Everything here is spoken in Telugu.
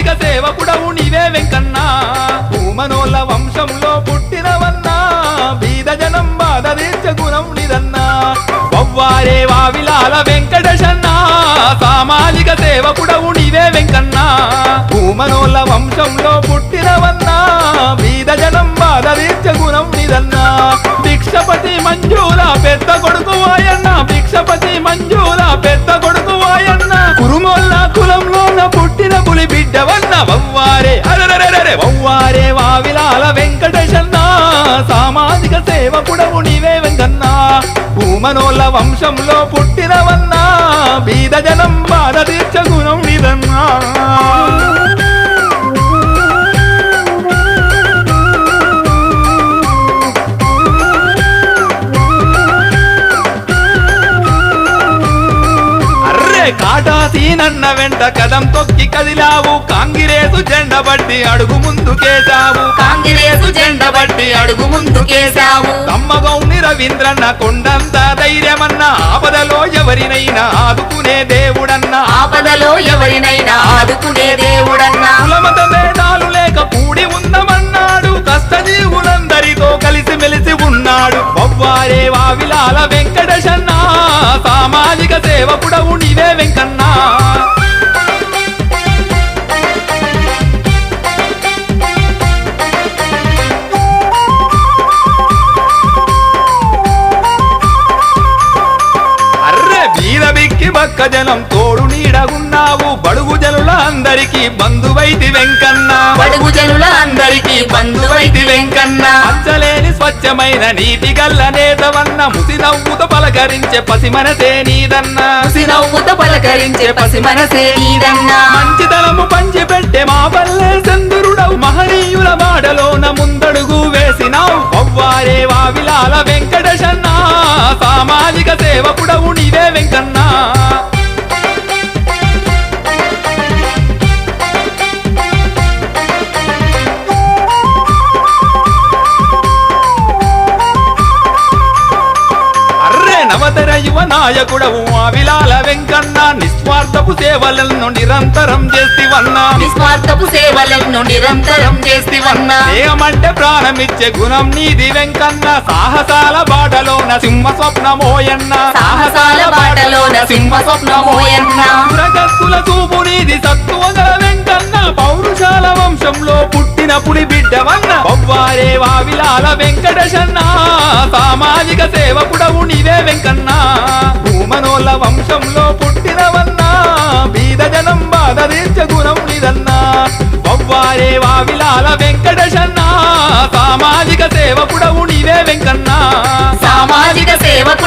సామాజిక సేవకుడవు నీవే వెంకన్న భూమనోళ్ళ వంశంలో పుట్టినవన్నా బీద జనం బాధ తీర్చ గుణం నిదన్నా వవ్వారే వావిలాల వెంకటేశన్న సామాజిక సేవకుడవు నీవే వెంకన్న భూమనోళ్ళ వంశంలో పుట్టినవన్నా బీద జనం బాధ తీర్చ గుణం నిదన్నా భిక్షపతి మంజూర పెద్ద కొడుకు వాయన్న భిక్షపతి మంజూర పెద్ద కొడుకు వాయన్న కురుమొల్ల కులంలోన పుట్టిన పులి బిడ్డవన్న వవ్వారే అరెరెరెరె వవ్వారే వావిలాల వెంకటేశన్న సామాజిక సేవకుడవు నీవే వెంకన్న భూమనోళ్ళ వంశంలో పుట్టినవన్నా బీద జనం బాధ తీర్చ గుణం నిదన్నా కాటాసీనన్న వెంట కదం తొక్కి కదిలావు కాంగిరేసు జెండ బట్టి అడుగు ముందుకేశావు కాంగ్రెసు జెండ బట్టి అడుగు ముందుకేశావు తమ్మగౌని రవీంద్రన్న కొండంత ధైర్యమన్న ఆపదలో ఎవరినైనా ఆదుకునే దేవుడన్న ఆపదలో ఎవరినైనా ఆదుకునే దేవుడన్నా కులమత భేదాలు లేక కూడి ఉందమన్నాడు కష్టజీవులందరితో కలిసిమెలిసి ఉన్నాడు వవ్వారే వావిలాల వెంకటేశన్న సామాజిక సేవకుడవు నీవే వెంకన్నా బక్క జనం తోడు నీడగున్నావు బడుగు జనుల అందరికీ బంధువైతి వెంకన్న బడుగు జనుల అందరికీ బంధువైతి వెంకన్న అచ్చలేని స్వచ్ఛమైన నీతి గల్ల నేతవన్న ముసి నవ్వుతో పలకరించే పసి మనసే నీదన్న ముసి నవ్వుతో పలకరించే పసి మనసే నీదన్నా మంచితనము పంచిపెట్టే మా పల్లె చంద్రుడవు మహనీయుల బాటలోన ముందడుగు వేసినావు వవ్వారే వావిలాల వెంకటేశన్న సామాజిక సేవకుడవు నీవే వెంకన్న నవతర యువ నాయకుడవు వావిలాల వెంకన్న నిస్వార్థపు సేవలను నిరంతరం చేస్తివన్నా నిస్వార్థపు సేవలను నిరంతరం చేస్తివన్నా ఏమంటే ప్రాణమిచ్చే గుణం నీది వెంకన్న సాహసాల బాటలోన సింహ స్వప్నమోయన్న సాహసాల బాటలోన సింహ స్వప్నమోయన్న పురగస్తుల చూపు నీది సత్తువగల వెంకన్న పౌరుషాల వంశంలో పుట్టిన పులి బిడ్డవన్న వవ్వారే వావిలాల వెంకటేశన్న సామాజిక సేవకుడవు నీవే వెంకన్న భూమనోళ్ళ వంశంలో పుట్టినవన్నా బీద జనం బాధ తీర్చ గుణం నిదన్నా వవ్వారే వావిలాల వెంకటేశన్న సామాజిక సేవకుడవు నీవే వెంకన్న సామాజిక సేవకుడవు